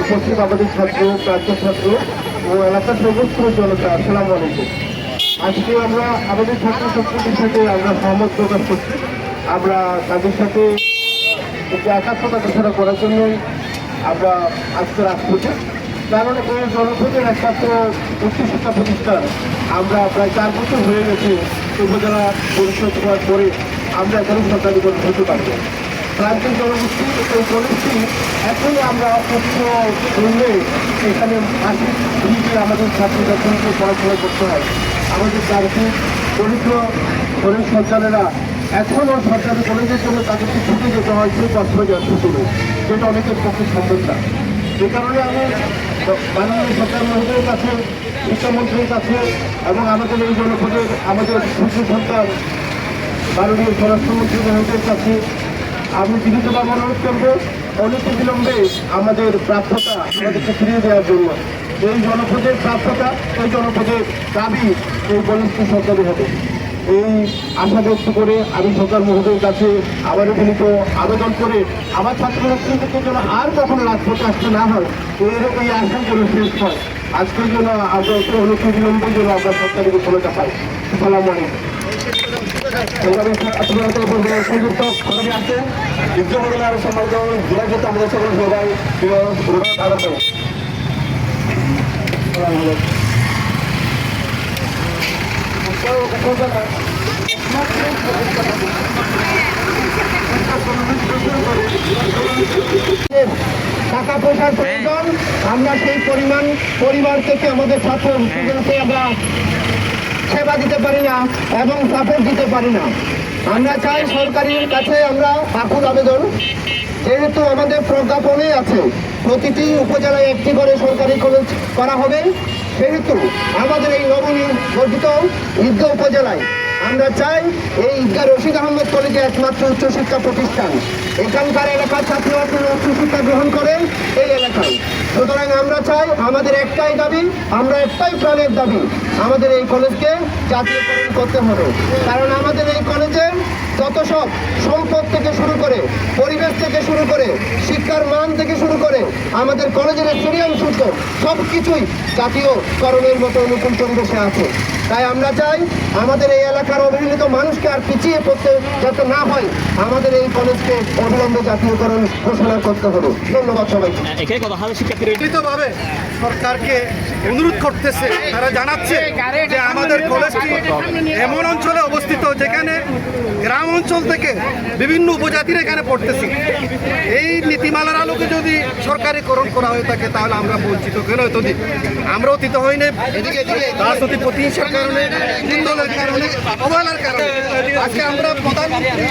উপস্থিত আমাদের ছাত্র, প্রাচ্য ছাত্র ও এলাকার সমস্ত জনতা, আসসালামু আলাইকুম। আজকে আমরা আমাদের ছাত্র ছাত্রীদের সাথে আমরা সহমত প্রকাশ করছি। আমরা তাদের সাথে একটি একাত্মতা ঘোষণা করার জন্যই আমরা আজকে রাজপথে, কারণ এই জনপদের একমাত্র উচ্চশিক্ষা প্রতিষ্ঠান। আমরা প্রায় 4 বছর হয়ে গেছে উপজেলা পরিষদ হওয়ার পরে আমরা এখানে সরকারি কলেজ হতে পারবো। প্রান্তিক জনগোষ্ঠী এই কলেজটি এখনই আমরা উচ্চ মূল্যে এখানে মাসিক ফিজে আমাদের ছাত্রছাত্রীকে পড়াশোনা করতে হয়। আমাদের প্রান্তিক দরিদ্র গরিব সন্তানেরা এখনও সরকারি কলেজের জন্য তাদেরকে ছুটে যেতে হয় সেই কষ্ট শুরু, যেটা অনেকের পক্ষে সম্ভব না। যে কারণে আমি মাননীয় সরকার মহোদয়ের কাছে, শিক্ষামন্ত্রীর কাছে এবং আমাদের এই জনপদের আমাদের শিশু সন্তান মাননীয় স্বরাষ্ট্রমন্ত্রী মহোদয়ের কাছে আমি বিনীতভাবে অনুরোধ করবো অনেক বিলম্বে আমাদের প্রাপ্যতা আমাদেরকে ফিরিয়ে দেওয়ার জন্য। এই জনপদের প্রাপ্যতা, এই জনপদের দাবি এই কলেজটি সরকারি হবে, এই আশা ব্যক্ত করে আমি সরকার মহোদয়ের কাছে আবার বিনীত আবেদন করে আমার ছাত্রছাত্রীদেরকে যেন আর কখনো রাজপথে আসতে না হয়, এই আশা যেন শেষ হয়। আজকের জন্য আমরা একটু অনেক বিলম্বের জন্য আমরা সরকারি ঘোষণাটা পাই। সালাম আলাইকুম। সংযুক্ত আছে বিদ্যুৎ আরো সম্মানিত জেলা করতে আমাদের সকল সবাই টাকা পয়সার প্রয়োজন, আমরা সেই পরিবার থেকে আমাদের ছাত্রকে আমরা সেবা দিতে পারি না এবং সাপোর্ট দিতে পারি না। আমরা চাই সরকারের কাছে আমরা আকুল আবেদন, যেহেতু আমাদের প্রজ্ঞাপনে আছে প্রতিটি উপজেলায় একটি করে সরকারি কলেজ করা হবে, সেহেতু আমাদের এই নবনির্বাচিত ঈদগাঁ উপজেলায় আমরা চাই এই ঈদগাঁ রশিদ আহমেদ কলেজে একমাত্র উচ্চশিক্ষা প্রতিষ্ঠান। এখানকার এলাকার ছাত্রছাত্রীরা উচ্চশিক্ষা গ্রহণ করেন এই এলাকায়। সুতরাং আমরা চাই, আমাদের একটাই দাবি, আমরা একটাই প্রাণের দাবি, আমাদের এই কলেজকে জাতীয়করণ করতে হবে। কারণ আমাদের এই কলেজের যত সব সম্পদ থেকে শুরু করে, পরিবেশ থেকে শুরু করে, শিক্ষার মান থেকে শুরু করে, আমাদের কলেজের স্টেডিয়াম সূত্র সব কিছুই জাতীয়করণের মতো অনুকূল পরিবেশে আছে। তাই আমরা চাই আমাদের এই এলাকার অবহেলিত মানুষকে আর পিছিয়ে পড়তে যাতে না হয়, আমাদের এই কলেজকে অবিলম্বে জাতীয়করণ ঘোষণা করতে হবে। ধন্যবাদ সবাইকে। ভাবে সরকারকে অনুরোধ করতেছে, তারা জানাচ্ছে যে আমাদের কলেজটি এমন অঞ্চলে অবস্থিত যেখানে গ্রাম অঞ্চল থেকে বিভিন্ন উপজাতির এখানে পড়তেছি। এই নীতিমালার আলোকে যদি সরকারিকরণ করা হয়ে থাকে তাহলে আমরা বঞ্চিত কেন এতদিন? আমরা অতীত হয়নি রাজনৈতিক প্রতিহিংসার কারণে, হিন্দুদের কারণে, অবহেলার কারণে আজকে আমরা প্রধানমন্ত্রী